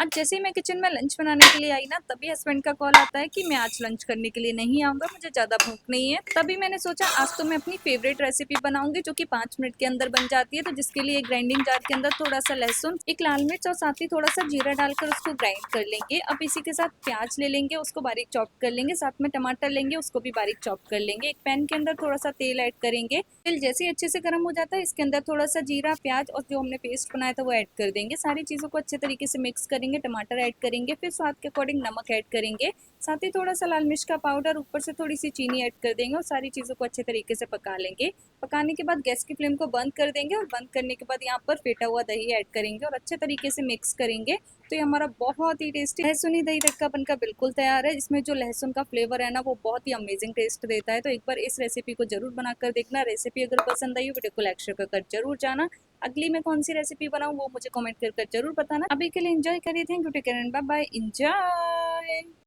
आज जैसे ही मैं किचन में लंच बनाने के लिए आई ना, तभी हस्बैंड का कॉल आता है कि मैं आज लंच करने के लिए नहीं आऊँगा, मुझे ज़्यादा भूख नहीं है। तभी मैंने सोचा आज तो मैं अपनी फेवरेट रेसिपी बनाऊँगी जो कि 5 मिनट के अंदर बन जाती है। तो जिसके लिए एक ग्राइंडिंग जार के अंदर थोड़ा-सा लहसुन, एक लाल मिर्च और साथ ही थोड़ा-सा जीरा डालकर उसको ग्राइंड कर लेंगे। अब इसी के साथ प्याज ले लेंगे, उसको बारीक चॉप कर लेंगे, साथ में टमाटर लेंगे, उसको भी बारीक चॉप कर लेंगे। एक पैन के अंदर थोड़ा-सा तेल ऐड करेंगे। तेल जैसे ही अच्छे से गर्म हो जाता है, इसके अंदर थोड़ा-सा जीरा, प्याज और जो हमने पेस्ट बनाया था वो ऐड कर देंगे। सारी चीज़ों को अच्छे तरीके से मिक्स करेंगे, टमाटर ऐड करेंगे, फिर स्वाद के अकॉर्डिंग नमक ऐड करेंगे, साथ ही थोड़ा-सा लाल मिर्च का पाउडर, ऊपर से थोड़ी-सी चीनी ऐड कर देंगे और सारी चीज़ों को अच्छे तरीके से पका लेंगे। पकाने के बाद गैस की फ्लेम को बंद कर देंगे और बंद करने के बाद यहाँ पर फेटा हुआ दही ऐड करेंगे और अच्छे तरीके से मिक्स करेंगे। तो ये हमारा बहुत ही टेस्टी लहसुनी दही तड़का बनकर बिल्कुल तैयार है। इसमें जो लहसुन का फ्लेवर है ना, वो बहुत ही अमेजिंग टेस्ट देता है। तो एक बार इस रेसिपी को जरूर बनाकर देखना। रेसिपी अगर पसंद आई हो वीडियो को लाइक शेयर कर जरूर जाना। अगली मैं कौन सी रेसिपी बनाऊँ वो मुझे कमेंट कर जरूर बताना। अभी के लिए एंजॉय करिए। Thank you, take care and bye bye. Enjoy.